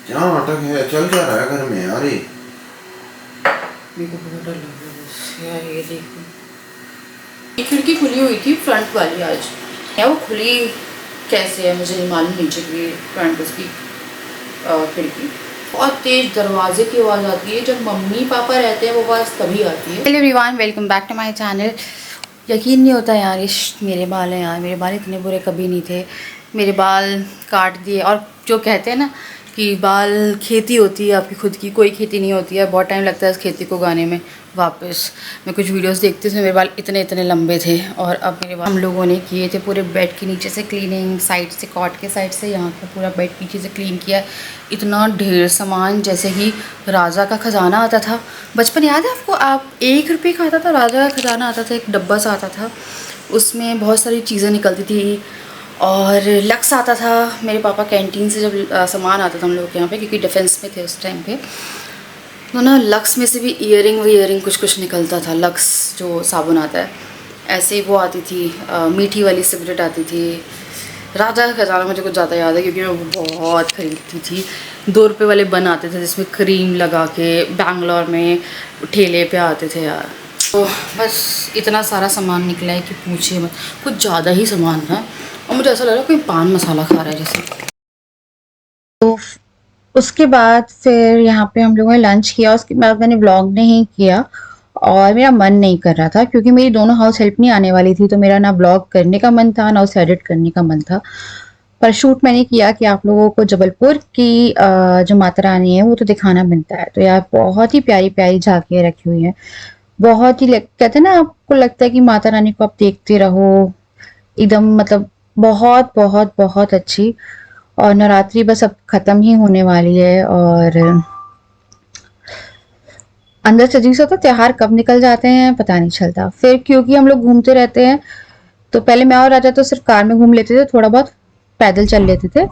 क्या नाटक है, चल क्या रहा है घर में यार ये? मेरे को बहुत डर लग रहा है बस यार। ये देखो, ये खिड़की खुली हुई थी फ्रंट वाली आज, या वो खुली कैसे है मुझे नहीं मालूम। नीचे की फ्रंट उसकी खिड़की बहुत तेज दरवाजे की आवाज़ आती है। जब मम्मी पापा रहते हैं वो आवाज़ तभी आती है। Hello everyone, welcome back to my channel. यकीन नहीं होता यार, ये मेरे बाल हैं यार। मेरे बाल इतने बुरे कभी नहीं थे। मेरे बाल काट दिए। और जो कहते हैं ना कि बाल खेती होती है आपकी खुद की, कोई खेती नहीं होती है। बहुत टाइम लगता है इस खेती को उगाने में। वापस मैं कुछ वीडियोस देखती थी, मेरे बाल इतने इतने लंबे थे। और अब मेरे बाल हम लोगों ने किए थे पूरे बेड के नीचे से क्लीनिंग, साइड से कॉट के साइड से यहाँ का पूरा बेड नीचे से क्लीन किया। इतना ढेर सामान, जैसे कि राजा का खजाना आता था। बचपन याद है आपको? आप 1 रुपये का आता था राजा का खजाना, आता था एक डब्बा सा आता था, उसमें बहुत सारी चीज़ें निकलती थी। और लक्स आता था। मेरे पापा कैंटीन से जब सामान आता था हम लोग के यहाँ पे, क्योंकि डिफेंस में थे उस टाइम पे, तो ना लक्स में से भी ईयरिंग कुछ कुछ निकलता था। लक्स जो साबुन आता है, ऐसे ही वो आती थी। मीठी वाली सिगरेट आती थी। राजा का खजाना मुझे कुछ ज़्यादा याद है क्योंकि मैं वो बहुत खरीदती थी। 2 रुपये वाले बन आते थे जिसमें क्रीम लगा के, बैंगलोर में ठेले पे आते थे यार। तो बस इतना सारा सामान निकला है कि पूछिए मत। कुछ ज़्यादा ही सामान था और मुझे ऐसा लग रहा है कोई पान मसाला खा रहा है जैसे। तो उसके बाद फिर यहाँ पे हम लोगों ने लंच किया। उसके बाद मैंने व्लॉग नहीं किया और मेरा मन नहीं कर रहा था क्योंकि मेरी दोनों हाउस हेल्प नहीं आने वाली थी। तो मेरा ना व्लॉग करने का मन था ना उसे एडिट करने का मन था। पर शूट मैंने किया कि आप लोगों को जबलपुर की जो माता रानी है वो तो दिखाना बनता है। तो यार बहुत ही प्यारी प्यारी झांकियाँ रखी हुई हैं। बहुत ही कहते हैं ना, आपको लगता है कि माता रानी को आप देखते रहो एकदम, मतलब बहुत बहुत बहुत अच्छी। और नवरात्रि बस अब खत्म ही होने वाली है और अंदर से अजीब सा होता है, त्योहार कब निकल जाते हैं पता नहीं चलता। फिर क्योंकि हम लोग घूमते रहते हैं, तो पहले मैं और राजा तो सिर्फ कार में घूम लेते थे, थोड़ा बहुत पैदल चल लेते थे।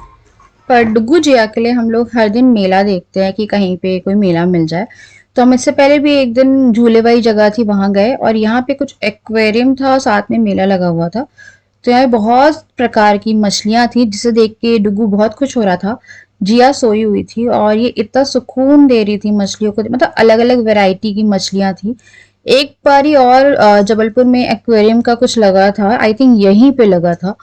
पर डुगू जिया के लिए हम लोग हर दिन मेला देखते हैं कि कहीं पे कोई मेला मिल जाए। तो हम इससे पहले भी एक दिन झूले वाली जगह थी वहां गए और यहाँ पे कुछ एक्वेरियम था, साथ में मेला लगा हुआ था। तो यहाँ बहुत प्रकार की मछलियां थी जिसे देख के डुगू बहुत खुश हो रहा था। जिया सोई हुई थी और ये इतना सुकून दे रही थी मछलियों को, मतलब अलग अलग वैरायटी की मछलियां थी। एक बारी और जबलपुर में एक्वेरियम का कुछ लगा था, आई थिंक यहीं पे लगा था।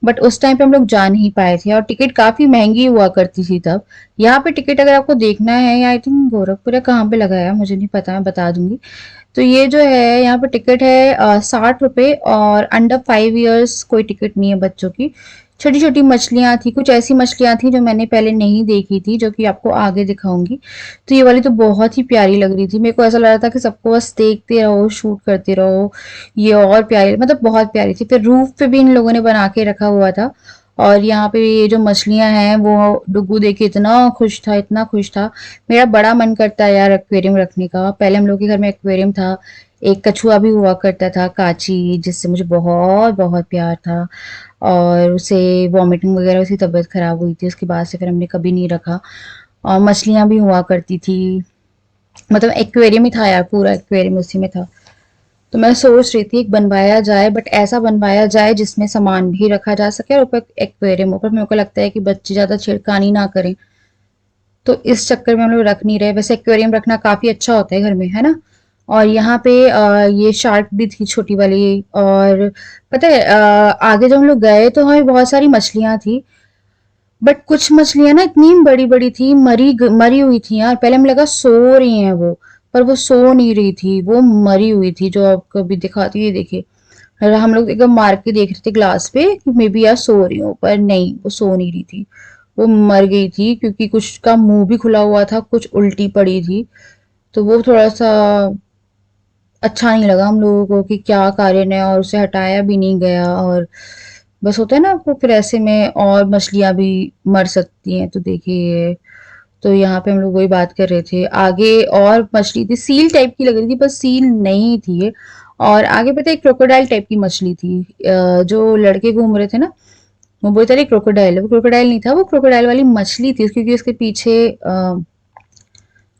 बट उस टाइम पे हम लोग जा नहीं पाए थे और टिकट काफी महंगी हुआ करती थी तब। यहाँ पे टिकट अगर आपको देखना है, आई थिंक गोरखपुर या कहाँ पे लगा है मुझे नहीं पता, मैं बता दूंगी। तो ये जो है यहाँ पे टिकट है 60 रुपये और अंडर 5 इयर्स कोई टिकट नहीं है बच्चों की। छोटी छोटी मछलियां थी, कुछ ऐसी मछलियां थी जो मैंने पहले नहीं देखी थी, जो कि आपको आगे दिखाऊंगी। तो ये वाली तो बहुत ही प्यारी लग रही थी। मेरे को ऐसा लग रहा था कि सबको बस देखते रहो, शूट करते रहो। ये और प्यारी, मतलब बहुत प्यारी थी। फिर रूफ पे भी इन लोगों ने बना के रखा हुआ था। और यहाँ पे ये जो मछलियां हैं वो डुगू देख के इतना खुश था, इतना खुश था। मेरा बड़ा मन करता है यार एक्वेरियम रखने का। पहले हम लोग के घर में एक्वेरियम था। एक कछुआ भी हुआ करता था, काची, जिससे मुझे बहुत बहुत प्यार था। और उसे वॉमिटिंग वगैरह, उसकी तबीयत खराब हुई थी, उसके बाद से फिर हमने कभी नहीं रखा। और मछलियां भी हुआ करती थी, मतलब एक्वेरियम ही था यार, पूरा एक्वेरियम उसी में था। तो मैं सोच रही थी एक बनवाया जाए, बट ऐसा बनवाया जाए जिसमें सामान भी रखा जा सके और ऊपर एक्वेरियम। ऊपर मेरे को लगता है कि बच्चे ज्यादा छेड़खानी ना करें, तो इस चक्कर में हम लोग रख नहीं रहे। वैसे एक्वेरियम रखना काफी अच्छा होता है घर में, है ना। और यहाँ पे ये शार्क भी थी छोटी वाली। और पता है आगे जब हम लोग गए तो हमें बहुत सारी मछलियां थी। बट कुछ मछलियां ना इतनी बड़ी बड़ी थी, मरी हुई थी यार। पहले हमें लगा सो रही हैं वो, पर वो सो नहीं रही थी, वो मरी हुई थी। जो आपको अभी दिखाती है देखिए। और हम लोग एकदम मार के देख रहे थे ग्लास पे कि मे बी यार सो रही हूँ, पर नहीं, वो सो नहीं रही थी। वो मर गई थी क्योंकि कुछ का मुंह भी खुला हुआ था, कुछ उल्टी पड़ी थी। तो वो थोड़ा सा अच्छा नहीं लगा हम लोगों को कि क्या कारण है, और उसे हटाया भी नहीं गया। और बस होता है ना आपको, फिर ऐसे में और मछलियां भी मर सकती हैं। तो देखिए, तो यहाँ पे हम लोग वही बात कर रहे थे। आगे और मछली थी, सील टाइप की लग रही थी, पर सील नहीं थी ये। और आगे पता है क्रोकोडाइल टाइप की मछली थी। जो लड़के घूम रहे थे ना, वो बोलते रहे क्रोकोडाइल, वो क्रोकोडाइल नहीं था, वो क्रोकोडाइल वाली मछली थी, क्योंकि उसके पीछे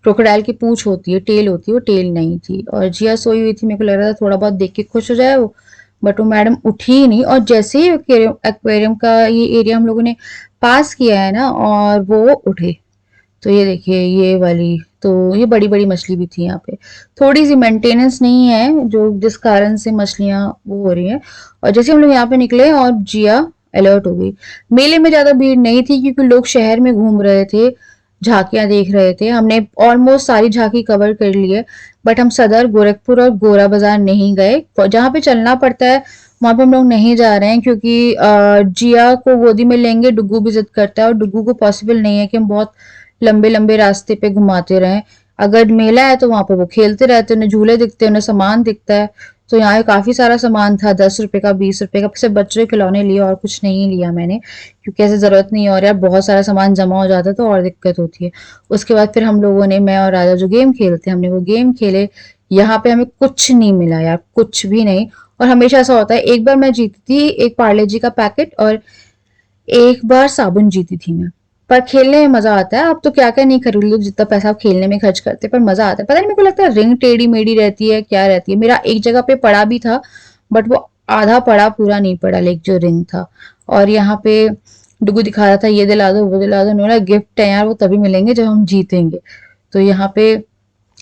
क्रोकोडाइल की पूंछ होती है, टेल होती है, वो टेल नहीं थी। और जिया सोई हुई थी, मेरे को लग रहा था थोड़ा बहुत देख के खुश हो जाए वो। बट वो मैडम उठी ही नहीं। और जैसे ही एक्वेरियम का ये एरिया हम लोगों ने पास किया है ना, और वो उठे। तो ये देखिए ये वाली, तो ये बड़ी बड़ी मछली भी थी यहाँ पे। थोड़ी सी मेंटेनेंस नहीं है जो जिस कारण से मछलियां वो हो रही हैं। और जैसे हम लोग यहाँ पे निकले और जिया अलर्ट हो गई। मेले में ज्यादा भीड़ नहीं थी क्योंकि लोग शहर में घूम रहे थे, झांकियां देख रहे थे। हमने ऑलमोस्ट सारी झांकी कवर कर ली है, बट हम सदर, गोरखपुर और गोरा बाजार नहीं गए। जहाँ पे चलना पड़ता है वहां पे हम लोग नहीं जा रहे हैं क्योंकि जिया को गोदी में लेंगे, डुग्गू भी जिद करता है और डुग्गू को पॉसिबल नहीं है कि हम बहुत लंबे लंबे रास्ते पे घुमाते रहें। अगर मेला है तो वहां पे वो खेलते रहते हैं, उन्हें झूले दिखते हैं, उन्हें सामान दिखता है। तो यहाँ काफी सारा सामान था, 10 रुपए का, 20 रुपए का, सिर्फ बच्चों के खिलौने लिए और कुछ नहीं लिया मैंने क्योंकि ऐसे जरूरत नहीं है। और यार बहुत सारा सामान जमा हो जाता है तो और दिक्कत होती है। उसके बाद फिर हम लोगों ने, मैं और राजा जो गेम खेलते हैं, हमने वो गेम खेले। यहाँ पे हमें कुछ नहीं मिला यार, कुछ भी नहीं। और हमेशा ऐसा होता है, एक बार मैं जीती थी एक पार्ले जी का पैकेट और एक बार साबुन जीती थी मैं। पर खेलने में मजा आता है। अब तो क्या क्या नहीं खरीद लो जितना पैसा आप खेलने में खर्च करते हैं, पर मजा आता है। पता नहीं, मेरे को लगता है रिंग टेढ़ी मेढ़ी रहती है, क्या रहती है। मेरा एक जगह पे पड़ा भी था बट वो आधा पड़ा, पूरा नहीं पड़ा, लाइक जो रिंग था। और यहाँ पे डुगू दिखा रहा था ये दिला दो वो दिला दो। मेरा गिफ्ट है यार, वो तभी मिलेंगे जब हम जीतेंगे। तो यहाँ पे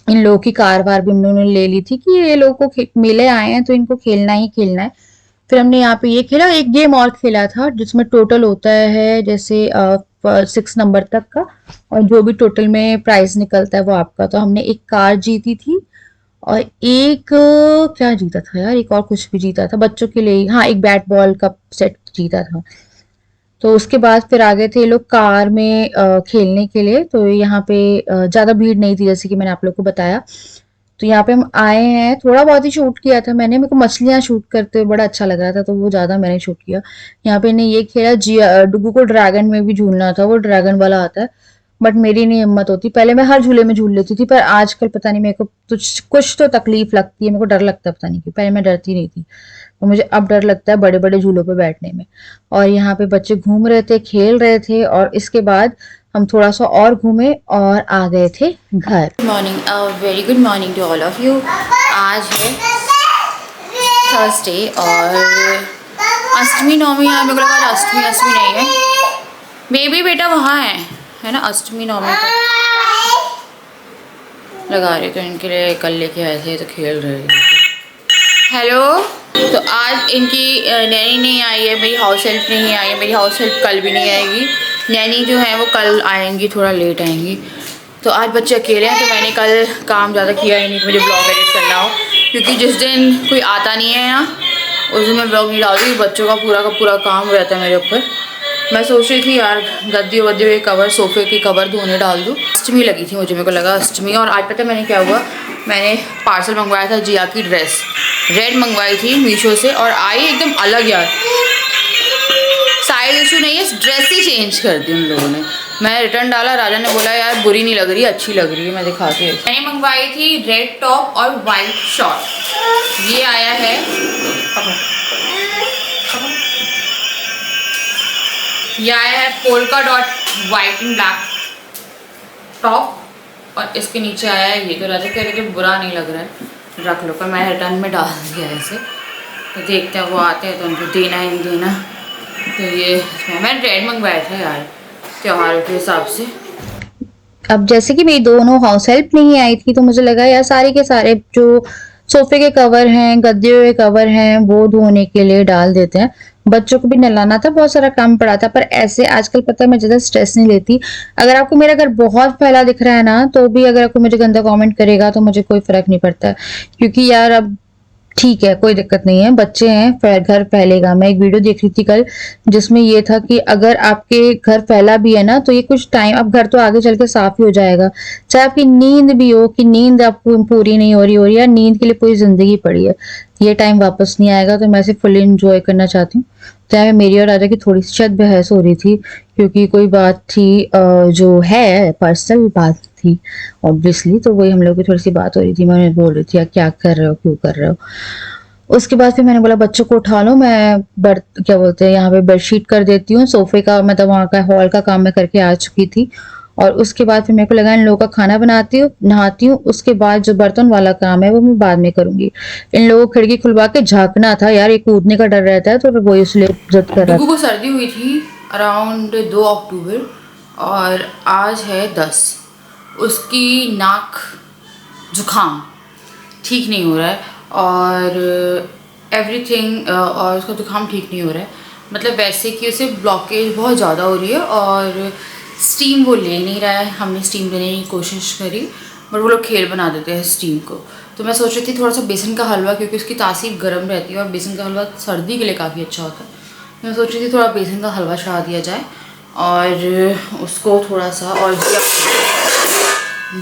इन लोगों की कार वार भी हम लोगों ने ले ली थी कि ये लोगों को मेले आए हैं तो इनको खेलना ही खेलना है। फिर हमने यहाँ पे ये खेला, एक गेम और खेला था जिसमें टोटल होता है जैसे 6 नंबर तक का, और जो भी टोटल में प्राइस निकलता है वो आपका। तो हमने एक कार जीती थी और एक क्या जीता था यार, एक और कुछ भी जीता था बच्चों के लिए, हाँ एक बैट बॉल का सेट जीता था। तो उसके बाद फिर आ गए थे ये लोग कार में खेलने के लिए। तो यहाँ पे ज्यादा भीड़ नहीं थी जैसे कि मैंने आप लोग को बताया। तो यहाँ पे हम आए हैं, थोड़ा बहुत ही शूट किया था मैंने, मेरे को मछलियां शूट करते हुए बड़ा अच्छा लग रहा था तो वो ज्यादा मैंने शूट किया। यहाँ पे ने ये खेला, जिया डुगू को ड्रैगन में भी झूलना था, वो ड्रैगन वाला आता है बट मेरी नहीं हिम्मत होती। पहले मैं हर झूले में झूल लेती थी पर आजकल पता नहीं मेरे को कुछ तो तकलीफ लगती है, मेरे को डर लगता है, पता नहीं क्यों। पहले मैं डरती नहीं थी और मुझे अब डर लगता है बड़े बड़े झूलों पे बैठने में। और यहाँ पे बच्चे घूम रहे थे, खेल रहे थे और इसके बाद हम थोड़ा सा और घूमे और आ गए थे घर। Good morning, very good morning to all of you. आज है थर्सडे और अष्टमी नवमी है। मेरे को लगा अष्टमी नहीं है। बेबी बेटा वहाँ है ना, अष्टमी नवमी लगा रहे तो इनके लिए कल लेके आए थे तो खेल रहे थे। हेलो, तो आज इनकी नैनी नहीं आई है, मेरी हाउस हेल्प नहीं आई है। मेरी हाउस हेल्प कल भी नहीं आएगी, नैनी जो है वो कल आएंगी, थोड़ा लेट आएंगी। तो आज बच्चे अकेले हैं तो मैंने कल काम ज़्यादा किया ही नहीं, मुझे ब्लॉग एडिट करना हो क्योंकि जिस दिन कोई आता नहीं है यहाँ उस दिन मैं ब्लॉग नहीं डालती। बच्चों का पूरा काम रहता है मेरे ऊपर। मैं सोच रही थी यार गद्दी वद्दी के कवर, सोफे की कवर धोने डाल दूँ। अष्टमी लगी थी मुझे, मेरे को लगा अष्टमी। और आज पता मैंने क्या हुआ, मैंने पार्सल मंगवाया था जिया की ड्रेस, रेड मंगवाई थी मीशो से और आई एकदम अलग यार। साइज इशू नहीं है, ड्रेस ही चेंज कर दी उन लोगों ने। मैं रिटर्न डाला, राजा ने बोला यार बुरी नहीं लग रही, अच्छी लग रही है। मैं दिखाती हूँ। मैंने मंगवाई थी रेड टॉप और वाइट शॉर्ट। ये आया है, ये आया है polka dot white and black top और इसके नीचे आया है ये। तो राजा कह रहे थे बुरा नहीं लग रहा है, रख लो, पर मैं रिटर्न में डाल दिया ऐसे। तो देखते हैं वो आते हैं तो उनको देना ही नहीं देना। तो ये मैंने रेड मंगवाया था यार त्योहारों के हिसाब से। अब जैसे कि मेरी दोनों हाउस हेल्प नहीं आई थी तो मुझे लगा यार सारे के सारे जो सोफे के कवर हैं, गद्दे के कवर हैं, वो धोने के लिए डाल देते हैं। बच्चों को भी नहलाना था, बहुत सारा काम पड़ा था। पर ऐसे आजकल पता है मैं ज्यादा स्ट्रेस नहीं लेती। अगर आपको मेरा घर बहुत फैला दिख रहा है ना तो भी अगर आपको मुझे गंदा कमेंट करेगा तो मुझे कोई फर्क नहीं पड़ता, क्योंकि यार अब ठीक है, कोई दिक्कत नहीं है, बच्चे हैं, घर फैलेगा। मैं एक वीडियो देख रही थी कल जिसमें ये था कि अगर आपके घर फैला भी है ना तो ये कुछ टाइम, अब घर तो आगे चल के साफ ही हो जाएगा। चाहे आपकी नींद भी हो कि नींद आपको पूरी नहीं हो रही है, नींद के लिए पूरी जिंदगी पड़ी है, ये टाइम वापस नहीं आएगा। तो मैं इसे फुल एंजॉय करना चाहती हूँ। तो मेरी और राजा की थोड़ी सी शायद बहस हो रही थी क्योंकि कोई बात थी जो है पर्सनल बात थी ऑब्वियसली। तो वही हम लोग की थोड़ी सी बात हो रही थी। मैं उन्हें बोल रही थी क्या कर रहे हो, क्यों कर रहे हो। उसके बाद फिर मैंने बोला बच्चों को उठा लो, मैं क्या बोलते हैं यहाँ पे बेडशीट कर देती हूँ। सोफे का मतलब वहाँ का हॉल का काम मैं करके आ चुकी थी। और उसके बाद फिर मेरे को लगा इन लोगों का खाना बनाती हूँ, नहाती हूँ। उसके बाद जो बर्तन वाला काम है वो मैं बाद में करूंगी। इन लोगों को खिड़की खुलवा के झांकना था यार, ये कूदने का डर रहता है तो वो इसलिए जिद कर रहा था। को सर्दी हुई थी अराउंड 2 अक्टूबर और आज है 10। उसकी नाक जुखाम ठीक नहीं हो रहा है और एवरीथिंग, और उसका जुखाम ठीक नहीं हो रहा है, मतलब वैसे कि उसे ब्लॉकेज बहुत ज़्यादा हो रही है और स्टीम वो ले नहीं रहा है। हमने स्टीम देने की कोशिश करी बट वो लोग खेल बना देते हैं स्टीम को। तो मैं सोच रही थी थोड़ा सा बेसन का हलवा, क्योंकि उसकी तासीर गर्म रहती है और बेसन का हलवा सर्दी के लिए काफ़ी अच्छा होता है। मैं सोच रही थी थोड़ा बेसन का हलवा चढ़ा दिया जाए और उसको थोड़ा सा, और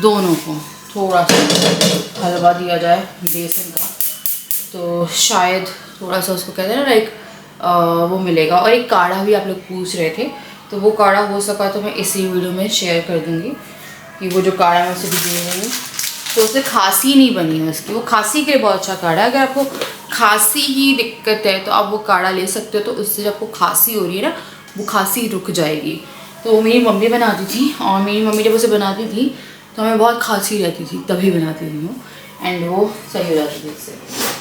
दोनों को थोड़ा सा हलवा दिया जाए बेसन का, तो शायद थोड़ा सा उसको कहते हैं ना लाइक वो मिलेगा। और एक काढ़ा भी आप लोग पूछ रहे थे, तो वो काढ़ा हो सका तो मैं इसी वीडियो में शेयर कर दूँगी कि वो जो काढ़ा मैं उसे भी दे रही हूँ। तो उससे खांसी नहीं बनी है उसकी, वो खांसी के लिए बहुत अच्छा काढ़ा है। अगर आपको खांसी की दिक्कत है तो आप वो काढ़ा ले सकते हो, तो उससे जब आपको खांसी हो रही है ना, वो खांसी रुक जाएगी। तो वो मेरी मम्मी बनाती थी और मेरी मम्मी जब उसे बनाती थी तो हमें बहुत खांसी रहती थी, तभी बनाती थी वो, एंड वो सही हो जाती थी इससे।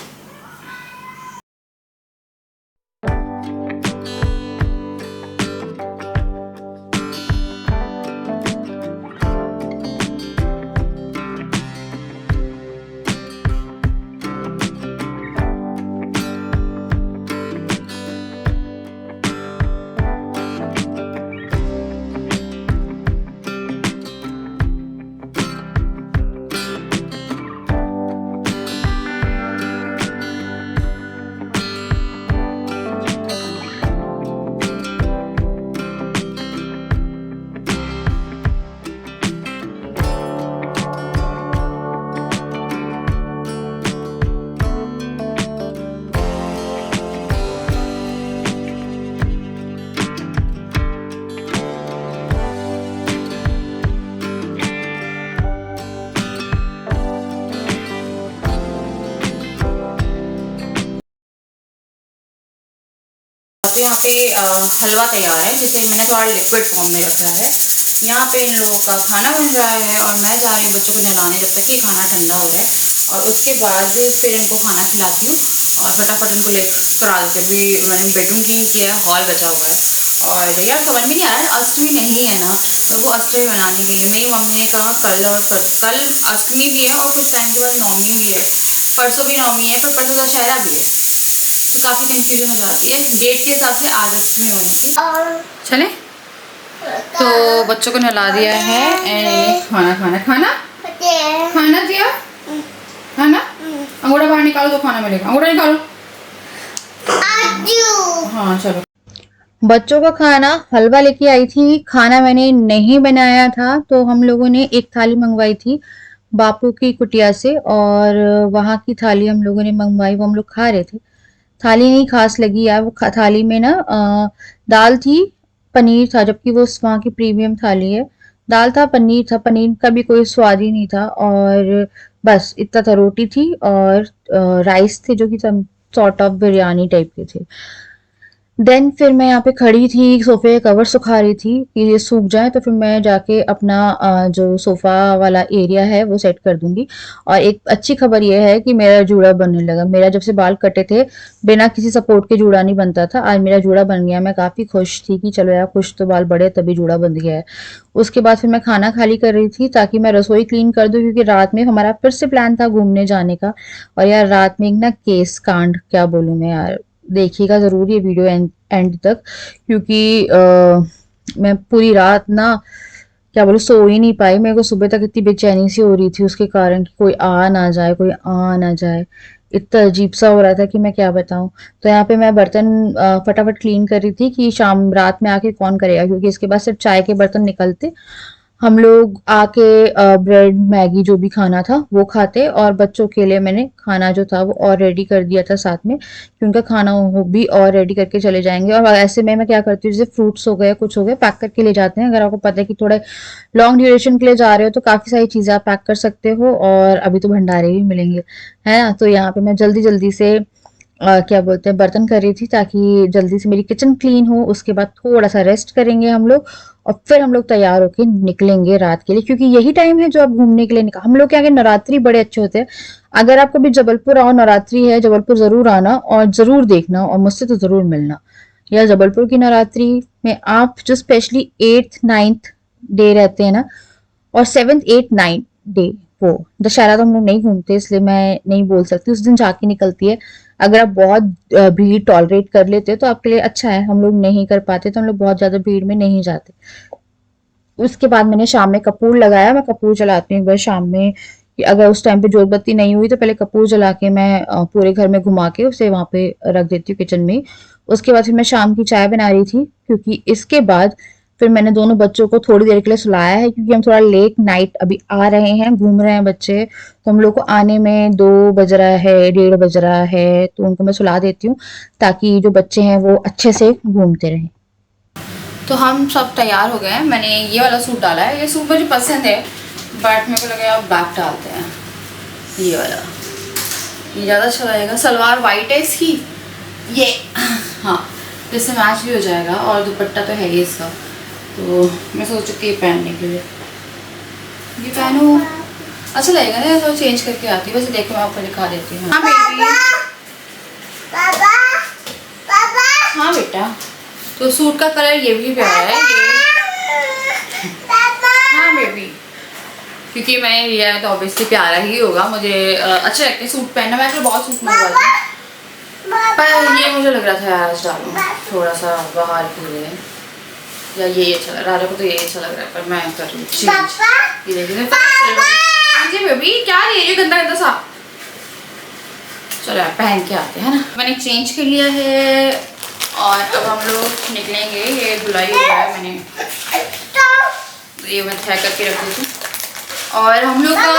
तो यहाँ पे हलवा तैयार है, जिसे मैंने थोड़ा लिक्विड फॉर्म में रखा है। यहाँ पे इन लोगों का खाना बन रहा है और मैं जा रही हूँ बच्चों को नहलाने जब तक कि खाना ठंडा हो रहा है, और उसके बाद फिर इनको खाना खिलाती हूँ और फटाफट इनको ले करा देते। अभी मैंने बेडरूम क्लीन किया है, हॉल बचा हुआ है। और यार समझ में नहीं आ रहा है, अष्टमी नहीं है ना, और वो अष्टमी बनाने गई है। मेरी मम्मी ने कहा कल और कल अष्टमी भी है और कुछ टाइम के बाद नवमी भी है, परसों भी नवमी है, पर परसों दशहरा भी है, तो काफ़ी कंफ्यूजन हो जाती है डेट के हिसाब से आज अष्टमी होने की। चले तो बच्चों को नहला दिया है एंड खाना खाना दिया, खाना अंगूठा बाहर निकालो तो खाना मिलेगा, अंगूठा निकालो। हाँ चलो। बच्चों का खाना हलवा लेके आई थी, खाना मैंने नहीं बनाया था, तो हम लोगों ने एक थाली मंगवाई थी बापू की कुटिया से, और वहाँ की थाली हम लोगों ने मंगवाई, वो हम लोग खा रहे थे। थाली नहीं खास लगी यार, वो थाली में ना दाल थी, पनीर था, जबकि वो वहाँ की प्रीमियम थाली है। दाल था, पनीर का भी कोई स्वाद ही नहीं था, और बस इतना था। रोटी थी और राइस थे जो कि some sort of biryani type के थे। देन फिर मैं यहाँ पे खड़ी थी, सोफे के कवर सुखा रही थी कि ये सूख जाए, तो फिर मैं जाके अपना जो सोफा वाला एरिया है वो सेट कर दूंगी। और एक अच्छी खबर ये है कि मेरा जूड़ा बनने लगा। मेरा जब से बाल कटे थे बिना किसी सपोर्ट के जूड़ा नहीं बनता था, आज मेरा जूड़ा बन गया। मैं काफी खुश थी कि चलो यार कुछ तो बाल बड़े तभी जूड़ा बन गया है। उसके बाद फिर मैं खाना खाली कर रही थी ताकि मैं रसोई क्लीन कर दूं, क्योंकि रात में हमारा फिर से प्लान था घूमने जाने का। और यार रात में एक ना केस कांड, क्या बोलूं मैं यार, देखिएगा जरूर ये वीडियो एंड तक, क्योंकि मैं पूरी रात ना क्या बोलूं सो ही नहीं पाई। मेरे को सुबह तक इतनी बेचैनी सी हो रही थी उसके कारण कि कोई आ ना जाए, कोई आ ना जाए। इतना अजीब सा हो रहा था कि मैं क्या बताऊं। तो यहाँ पे मैं बर्तन फटाफट क्लीन कर रही थी कि शाम रात में आके कौन करेगा, क्योंकि इसके बाद सिर्फ चाय के बर्तन निकलते। हम लोग आके ब्रेड मैगी जो भी खाना था वो खाते, और बच्चों के लिए मैंने खाना जो था वो और रेडी कर दिया था साथ में, कि उनका खाना वो भी और रेडी करके चले जाएंगे। और ऐसे में मैं क्या करती हूँ, जैसे फ्रूट्स हो गए, कुछ हो गए, पैक करके ले जाते हैं। अगर आपको पता है कि थोड़े लॉन्ग ड्यूरेशन के लिए जा रहे हो तो काफ़ी सारी चीज़ें आप पैक कर सकते हो, और अभी तो भंडारे भी मिलेंगे, है ना। तो यहाँ पे मैं जल्दी जल्दी से क्या बोलते हैं बर्तन कर रही थी ताकि जल्दी से मेरी किचन क्लीन हो। उसके बाद थोड़ा सा रेस्ट करेंगे हम लोग, और फिर हम लोग तैयार होके निकलेंगे रात के लिए, क्योंकि यही टाइम है जो आप घूमने के लिए निकल। हम लोग के आगे नवरात्रि बड़े अच्छे होते हैं। अगर आप कभी जबलपुर आओ, नवरात्रि है जबलपुर, जरूर आना और जरूर देखना, और मुझसे तो जरूर मिलना। या जबलपुर की नवरात्रि में आप जो स्पेशली 8th 9th डे रहते हैं ना, और 7th 8th 9th डे वो दशहरा तो हम लोग नहीं घूमते, इसलिए मैं नहीं बोल सकती। उस दिन झांकी निकलती है। अगर आप बहुत भीड़ टॉलरेट कर लेते हो तो आपके लिए अच्छा है, हम लोग नहीं कर पाते तो हम लोग बहुत ज्यादा भीड़ में नहीं जाते। उसके बाद मैंने शाम में कपूर लगाया, मैं कपूर जलाती हूँ एक बार शाम में, कि अगर उस टाइम पे जोत बत्ती नहीं हुई तो पहले कपूर जला के मैं पूरे घर में घुमा के उसे वहां पे रख देती हूँ किचन में। उसके बाद फिर मैं शाम की चाय बना रही थी, क्योंकि इसके बाद फिर मैंने दोनों बच्चों को थोड़ी देर के लिए सुलाया है, क्योंकि हम थोड़ा लेट नाइट अभी आ रहे हैं, घूम रहे हैं बच्चे, तो हम लोग को आने में 2 बज रहा है, 1:30 बज रहा है, तो उनको मैं सुला देती हूँ ताकि जो बच्चे हैं वो अच्छे से घूमते रहें। तो हम सब तैयार हो गए हैं। मैंने ये वाला सूट डाला है, ये सूट मुझे पसंद है, बट मेरे को लगा अब ब्लैक डालते हैं, ये वाला, ये ज़्यादा अच्छा लगेगा। सलवार वाइट है इसकी, ये हाँ इससे मैच भी हो जाएगा, और दुपट्टा तो है ही इसका, तो मैं सोच चुकी ये पहनने के लिए, ये पहनूँ अच्छा लगेगा ना, तो चेंज करके आती है। वैसे देखो मैं आपको दिखा देती हूँ। हाँ बेटी, हाँ बेटा, तो सूट का कलर ये भी प्यारा है, ये हाँ बेबी, क्योंकि मैंने लिया है तो ऑब्वियसली प्यारा ही होगा। मुझे अच्छा लगता है सूट पहनना, मैं तो बहुत सूट मंगवा थी, पर ये मुझे लग रहा था यार आज डालूं थोड़ा सा बाहर के लिए, या ये अच्छा लग रहा है, राजा को तो ये अच्छा लग रहा है, पर मैं कर लूँ चेंज। ये देखिए बेबी, क्या ले रही हो गंदा गंदा सा, चलो यार पहन के आते हैं ना। मैंने चेंज कर लिया है और अब हम लोग निकलेंगे। ये धुलाई हो गया है मैंने, तो ये मैं तय करके रख दी थी, और हम लोग का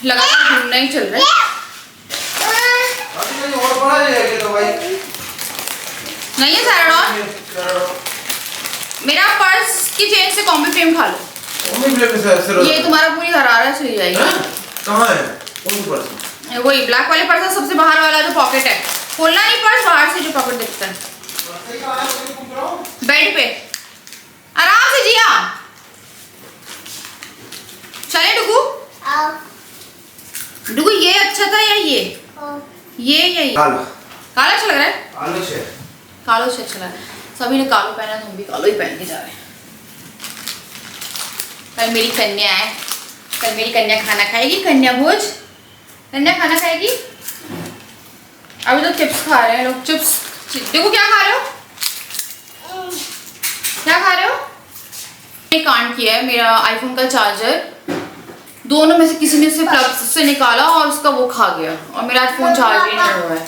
लगातार घूमना ही चल रहा है। नहीं है सैराडॉन, मेरा पर्स की चेन से कॉम्बी फ्रेम खा लो, ये तुम्हारा पूरी हरारत चली जाएगी। कहाँ है कौन सा पर्स? वही ब्लैक वाले पर्स है, सबसे बाहर वाला जो पॉकेट है, खोलना नहीं पर्स, बाहर से जो पॉकेट दिखता है बेड पे, आराम से जिया। चले डुगू, डुगू ये अच्छा था या ये या ये? काला काला अच्छा लग रहा है, कालो से कालो से अच्छा लग रहा है। सभी ने कालो पहना है, तो हम भी कालो ही पहन के जा रहे हैं। कल मेरी कन्या है, कल मेरी कन्या खाना खाएगी, कन्या भोज, कन्या खाना खाएगी। अभी तो चिप्स खा रहे हैं लोग, चिप्स। देखो क्या खा रहे हो, क्या खा रहे हो? मैंने कांड किया है, मेरा आईफोन का चार्जर दोनों में से किसी ने उसे प्लग से निकाला और उसका वो खा गया, और मेरा आज फोन चार्ज ही नहीं हुआ है,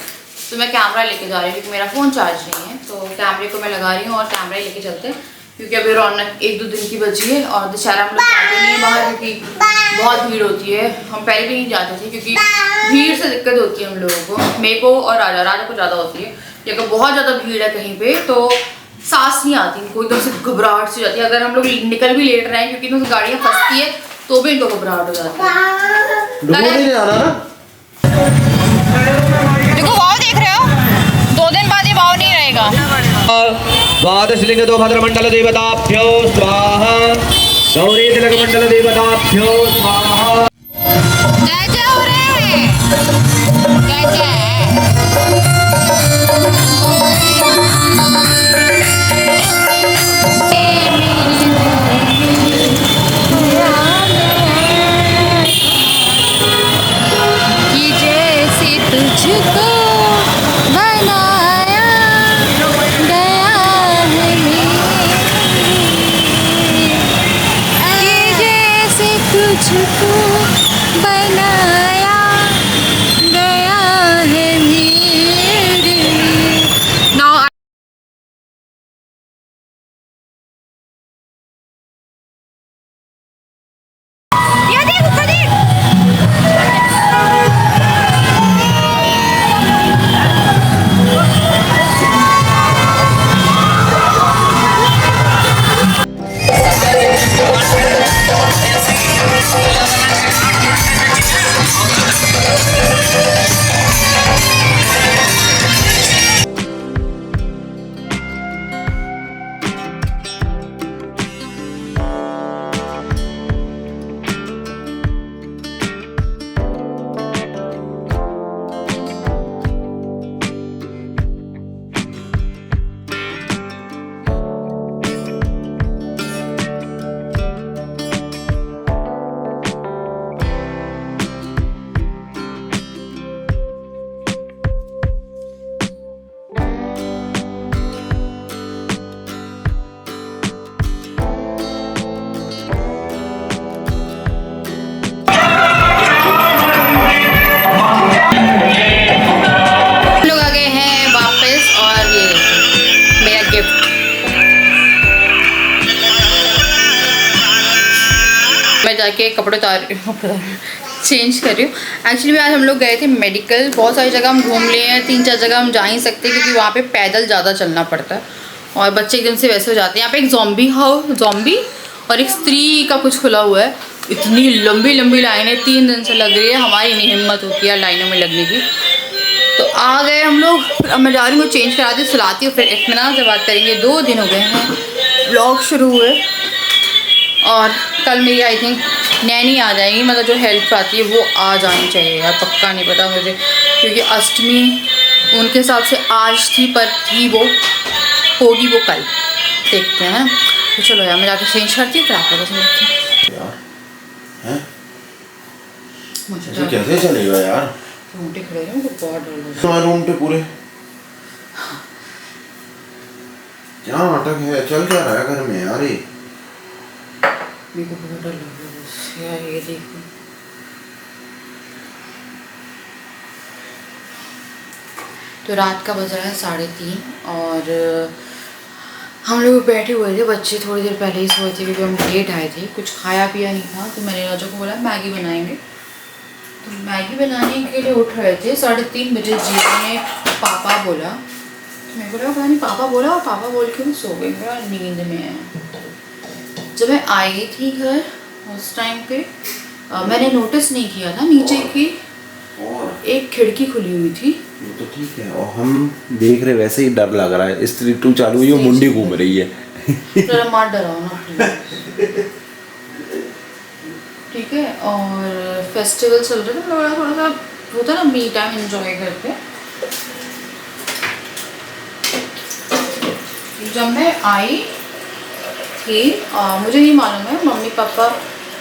तो मैं कैमरा लेके जा रही हूँ, क्योंकि मेरा फोन चार्ज नहीं है, तो कैमरे को मैं लगा रही हूँ और कैमरा ही लेके चलते हैं, क्योंकि अभी रौनक 1-2 दिन की बची है, और दशहरा हम लोग जाते नहीं है बाहर, क्योंकि बहुत भीड़ होती है। हम पहले भी नहीं जाते थे, क्योंकि भीड़ से दिक्कत होती है हम लोगों को, मेरे को और राजा को ज़्यादा होती है, कि अगर बहुत ज़्यादा भीड़ है कहीं पे तो सांस नहीं आती इनको, एकदम से घबराहट सी जाती है। अगर हम लोग निकल भी लेट रहे हैं, क्योंकि इनको गाड़ियाँ फंसती है, तो भी इनको घबराहट हो जाती है। देखो वाव देख रहे हो, 2 दिन बाद ये वाव नहीं रहेगा। द्वादशलिंग दो भद्रमंडल देवताभ्यो स्वाहा, गौरी तिलक मंडल देवताभ्यो स्वाहा। जय जय हो रे, जय जय। तुझको बनाया गया है जैसे तुझको बनाया गया है मेरे। Now ये देख ऊपर देख। मैं जाके कपड़े उतार चेंज कर रही हूँ। एक्चुअली आज हम लोग गए थे मेडिकल, बहुत सारी जगह हम घूम लिए हैं, 3-4 जगह हम जा ही सकते क्योंकि वहाँ पे पैदल ज़्यादा चलना पड़ता है और बच्चे एकदम से वैसे हो जाते हैं। यहाँ पे एक ज़ॉम्बी और एक स्त्री का कुछ खुला हुआ है। इतनी लंबी लंबी लाइनें 3 दिन से लग रही है, हमारी नहीं हिम्मत होती है लाइनों में लगने की। तो आ गए हम लोग, अब मैं जा रही हूँ चेंज कराती हूँ, सुलाती हूँ, फिर इत्मीनान से बात करेंगे। 2 दिन हो गए हैं ब्लॉग शुरू हुए और कल मेरी आई थिंक नैनी आ जाएगी, मतलब जो हेल्प आती है वो आ जानी चाहिए यार, पक्का नहीं पता मुझे क्योंकि अष्टमी उनके हिसाब से आज थी पर थी वो होगी वो कल, देखते हैं। तो चलो यार मैं जाके चेंज करती हूँ फिर आप लोगों से मिलती हूँ। यार हैं मुझे ऐसे कैसे चलेगा यार, रोंगटे खड़े हैं, मुझे बहुत डर लग रहा है। तुम्हारे रूम पे पूरे क्या नाटक है, चल क्या रहा है घर में यार ये? मेरे को बहुत डर लग रहा है बस यार, ये देखो तो रात का बज रहा है 3:30 और हम लोग बैठे हुए थे, बच्चे थोड़ी देर पहले ही सोए थे क्योंकि हम लेट आए थे, कुछ खाया पिया नहीं था। तो मैंने राजा को बोला मैगी बनाएंगे, तो मैगी बनाने के लिए उठ रहे थे। 3:30 बजे जिया ने पापा बोला, तो मैं बोला पता नहीं पापा बोला, और पापा बोल के वो सो गए, मेरा नींद में है। जब मैं आई थी घर उस टाइम पे मैंने नोटिस नहीं किया था नीचे की और एक खिड़की खुली हुई थी। वो तो ठीक है, और हम देख रहे वैसे ही डर लग रहा है, स्त्री 2 चालू हुई है, मुंडी घूम रही है। जरा मार डराओ ना प्लीज। ठीक है, और फेस्टिवल चल रहे थे, थोड़ा सा होता ना मी टाइम एंजॉय करते। जब मैं आई थी मुझे नहीं मालूम है मम्मी पापा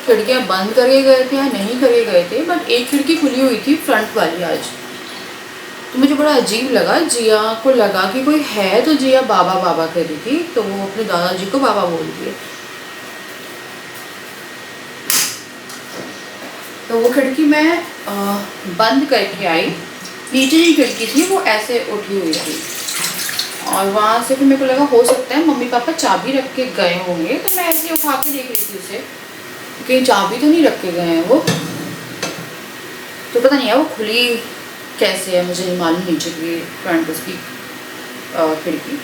खिड़कियाँ बंद करके गए थे या नहीं करके गए थे, बट एक खिड़की खुली हुई थी फ्रंट वाली आज। तो मुझे बड़ा अजीब लगा, जिया को लगा कि कोई है, तो जिया बाबा बाबा कर रही थी, तो वो अपने दादाजी को बाबा बोल दिए। तो वो खिड़की मैं बंद करके आई, नीचे ही खिड़की थी वो ऐसे उठी हुई थी, और वहाँ से फिर मेरे को लगा हो सकता है मम्मी पापा चाबी रख के गए होंगे, तो मैं ऐसे उठा के देख रही थी उसे, कहीं चाबी तो नहीं रख के गए हैं वो। तो पता नहीं है वो खुली कैसे है, मुझे नहीं मालूम नीचे की फ्रंट उसकी खिड़की।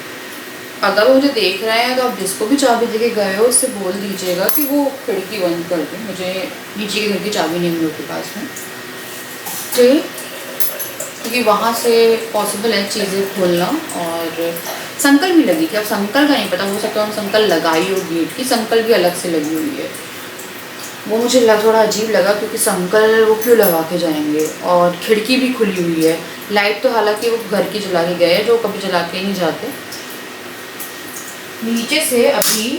अगर वो मुझे देख रहे हैं तो आप जिसको भी चाबी देके गए हो उससे बोल दीजिएगा कि वो खिड़की बंद कर दे, मुझे नीचे की खिड़की चाबी नहीं मिली उसके पास में, ठीक, क्योंकि वहाँ से पॉसिबल है चीज़ें खोलना। और संकल भी लगी थी, अब संकल का नहीं पता, हो सकता है संकल लगाई हो गेट की, संकल भी अलग से लगी हुई है। वो मुझे थोड़ा अजीब लगा क्योंकि संकल वो क्यों लगा के जाएंगे, और खिड़की भी खुली हुई है। लाइट तो हालांकि वो घर की जला के गए, जो कभी जला के नहीं जाते। नीचे से अभी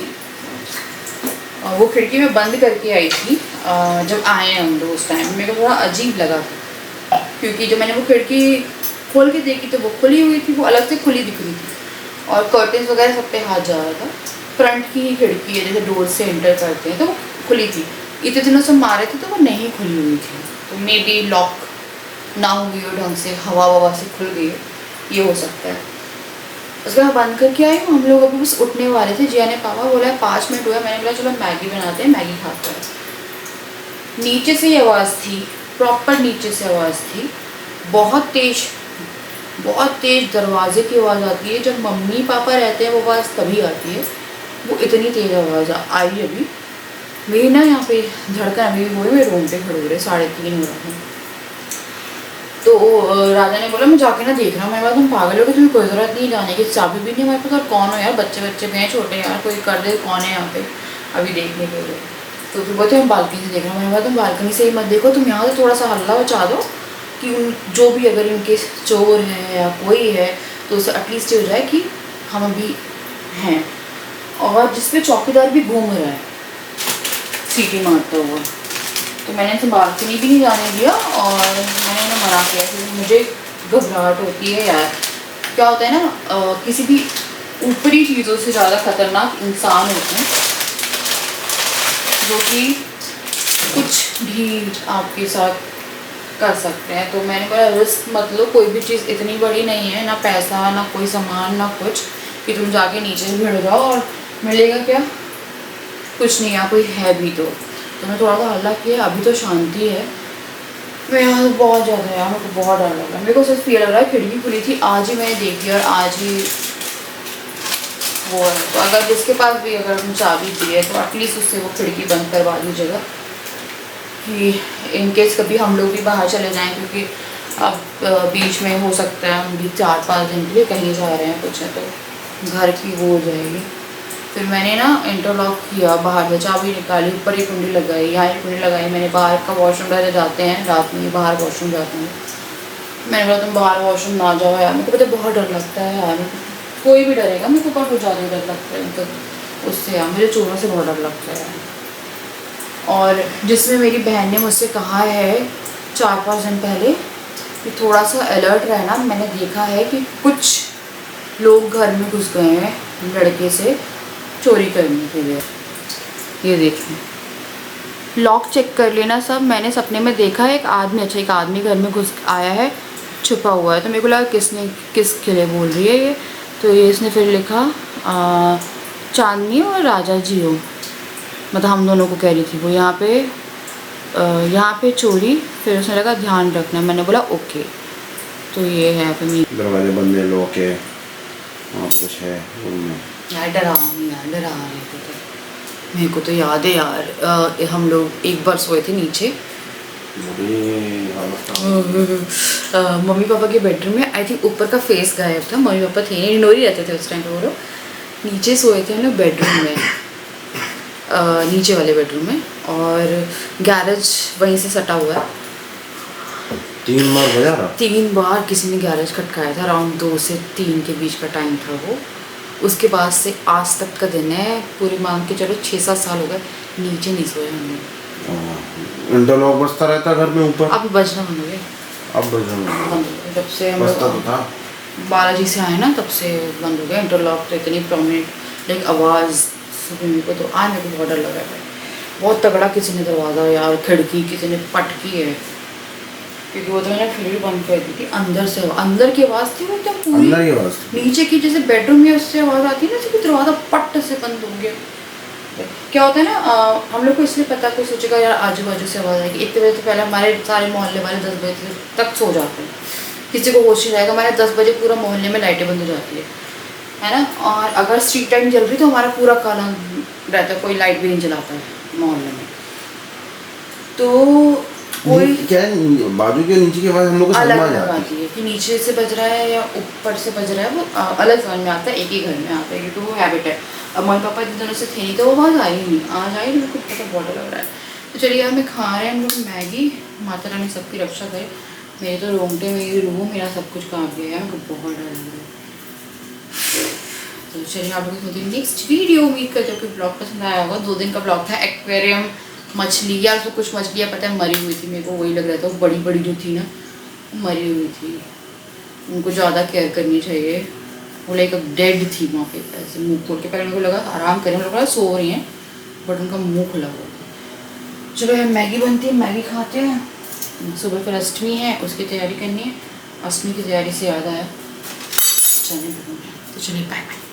वो खिड़की में बंद करके आई थी जब आए हम लोग, उस टाइम मेरे को थोड़ा अजीब लगा क्योंकि जब मैंने वो खिड़की खोल के देखी तो वो खुली हुई थी, वो अलग से खुली दिख रही थी, और कर्टेंस वगैरह सब पे हाथ जा रहा था। फ्रंट की ही खिड़की है, जैसे डोर से एंटर करते हैं, तो वो खुली थी। इतने दिनों से मारे थे तो वो नहीं खुली हुई थी, तो मे बी लॉक ना हुई हो ढंग से, हवा ववा से खुल गई, ये हो सकता है। उसके बाद बंद करके आई हूँ। हम लोग अभी बस उठने वाले थे, जिया ने पापा बोला 5 मिनट हुआ, मैंने बोला चलो मैगी बनाते हैं, मैगी खाते हैं। नीचे से ही आवाज़ थी, प्रॉपर नीचे से आवाज़ थी, बहुत तेज़ दरवाजे की आवाज़ आती है। जब मम्मी पापा रहते हैं वो आवाज़ तभी आती है, वो इतनी तेज़ आवाज़ आई। अभी मेरी ना यहाँ पे धड़कन अभी भी हुई, मेरे रूम पे खड़े हो रहे, 3:30 हो रहा था। तो राजा ने बोला मैं जाके ना देख रहा हूँ। मैं बोला तुम पागल हो कि तुम्हें कोई ज़रूरत नहीं जाने की, चाबी भी नहीं हमारे पास, और कौन हो यार, बच्चे भी हैं छोटे यार, कोई कर दे, कौन है यहाँ पे अभी देखने के लिए। तो फिर बोलते हम बालकनी से देख रहे हैं। मैंने बोला तुम बालकनी से ही मत देखो, तुम यहाँ से थोड़ा सा हल्ला बचा दो कि उन जो भी अगर इनके चोर है या कोई है तो उसे एटलीस्ट हो जाए कि हम अभी हैं। और जिसपे चौकीदार भी घूम रहा है सीटी मारता हुआ, तो मैंने इसे बालकनी भी नहीं जाने दिया, और मैंने उन्हें मना किया क्योंकि मुझे घबराहट होती है यार। क्या होता है ना किसी भी ऊपरी चीज़ों से ज़्यादा खतरनाक इंसान होते हैं जो कि कुछ भी आपके साथ कर सकते हैं। तो मैंने बोला रिस्क मत लो, कोई भी चीज़ इतनी बड़ी नहीं है, ना पैसा ना कोई सामान ना कुछ, कि तुम जाके नीचे भिड़ जाओ और मिलेगा क्या, कुछ नहीं, यहाँ कोई है भी तो। तो मैं थोड़ा सा हल्ला किया, अभी तो शांति है। मैं यहाँ बहुत ज़्यादा यार, मेरे को बहुत डर लगा। मेरे को सिर्फ फील लग रहा है खिड़की खुली थी, आज ही मैंने देखी और आज ही वो है। तो अगर जिसके पास भी अगर हम चाबी दी है तो एटलीस्ट उससे वो खिड़की बंद करवा दीजिएगा कि इन केस कभी हम लोग भी बाहर चले जाएं, क्योंकि अब बीच में हो सकता है हम भी 4-5 दिन के लिए कहीं जा रहे हैं कुछ है तो घर की वो हो जाएगी। फिर मैंने ना इंटरलॉक किया, बाहर से चाबी निकाली, ऊपर ही कुंडी लगाई, यहाँ ही कुंडी लगाई। मैंने बाहर का वॉशरूम पहले जाते हैं रात में, बाहर वॉशरूम जाते हैं। मैंने बोला तुम बाहर वॉशरूम ना जाओ यार, मेरे को पता बहुत डर लगता है यार, कोई भी डरेगा, मेरे को बहुत ज़्यादा डर लगता है मतलब उससे यार, मुझे चोरों से बहुत डर लगता है यार। और जिसमें मेरी बहन ने मुझसे कहा है 4-5 दिन पहले कि थोड़ा सा अलर्ट रहना, मैंने देखा है कि कुछ लोग घर में घुस गए हैं लड़के से चोरी करने के लिए। ये देखिए लॉक चेक कर लेना सब। मैंने सपने में देखा है एक आदमी घर में घुस आया है, छुपा हुआ है। तो मेरे को लगा किसके लिए बोल रही है ये, तो ये इसने फिर लिखा चांदनी और राजा जी हो, मतलब हम दोनों को कह रही थी वो यहाँ पे चोरी। फिर उसने लगा ध्यान रखना, मैंने बोला ओके। तो ये है फिर दरवाजे बंद है, लॉक है, वहाँ पे कुछ है रूम में। यार डरा रहे थे तो मेरे को तो याद है यार, हम लोग एक बार सोए थे नीचे मम्मी पापा के बेडरूम में। आई थिंक ऊपर का फेस गायब था, मम्मी पापा थे नहीं, इंडोर ही रहते थे उस टाइम पे वो लोग। नीचे सोए थे हम लोग बेडरूम में, नीचे वाले बेडरूम में, और गैरेज वहीं से सटा हुआ है। 3 बार बजा रहा, 3 बार किसी ने गैरेज खटकाया था। अराउंड 2 से 3 के बीच का टाइम था वो। उसके बाद से आज तक का दिन है, पूरे मान के चलो 6-7 साल हो गए नीचे नहीं सोए हम लोग। इंटरलॉक बजता रहता घर में ऊपर, अब बजना बंद हो गए, अब बजता बंद हो गए जब से हम बजता तो लोग था। बालाजी से आए ना तब से बंद हो गया इंटरलॉक। तो इतनी प्रोमिनेंट लाइक आवाज़ सुबह मेरे को तो आज मेरे को बहुत डर लगा है। बहुत तगड़ा किसी ने दरवाज़ा यार खिड़की किसी ने पटकी है, क्योंकि वो तो मैंने फिर भी बंद कर दी थी। अंदर की आवाज़ थी वो एकदम पूरी, अंदर की आवाज़ थी। नीचे की जैसे बेडरूम में उससे आवाज़ आती है ना, जैसे दरवाज़ा पट से बंद हो गया। क्या होता है ना, हम लोग को इसलिए पता, कोई सोचेगा यार आजू बाजू से आवाज़ आएगी। इतने बजे तो पहले हमारे सारे मोहल्ले वाले 10 बजे तक सो जाते हैं, किसी को होश नहीं रहेगा। हमारे 10 बजे पूरा मोहल्ले में लाइटें बंद हो जाती है ना। और अगर स्ट्रीट लाइट जल रही तो हमारा पूरा काला रहता है, कोई लाइट भी नहीं जलाता है मोहल्ले में। तो कोई क्या है, बाजू के नीचे की आवाज़ हम लोग को अलग समझ अलग आती आती है कि नीचे से बज रहा है या ऊपर से बज रहा है, वो अलग समझ में आता है। एक ही घर में आता है क्योंकि वो हैबिट है। अब मम्मी पापा जिन दिनों से थे नहीं तो वो आवाज़ आई नहीं, आज आई, मेरे को पता बहुत लग रहा है। तो चलिए यार, मैं खा रहे हैं हम लोग मैगी। माता रानी सबकी रक्षा करे। मेरे तो रोंगटे, मेरी रूह, मेरा सब कुछ काँप गया है, मेरे को बहुत डर लग रहा है। तो चलिए आप लोगों को नेक्स्ट वीडियो, उम्मीद करते हो कि ब्लॉग पसंद आया होगा। 2 दिन का ब्लॉग था। एक्वेरियम मछली यार, तो कुछ मछलियाँ पता है मरी हुई थी, मेरे को वही लग रहा था। वो बड़ी बड़ी जो थी ना मरी हुई थी, उनको ज़्यादा केयर करनी चाहिए। वो लाइक अब डेड थी वहाँ पे, ऐसे मुँह खोल के। पहले मेरे को लगा आराम करें, मेरे को लगा सो रही हैं, बट उनका मुँह खुला हुआ था। चलो यार मैगी बनती है, मैगी खाते हैं। सुबह फिर अष्टमी है, उसकी तैयारी करनी है। अष्टमी की तैयारी से याद आया चने, तो चलिए बाय बाय।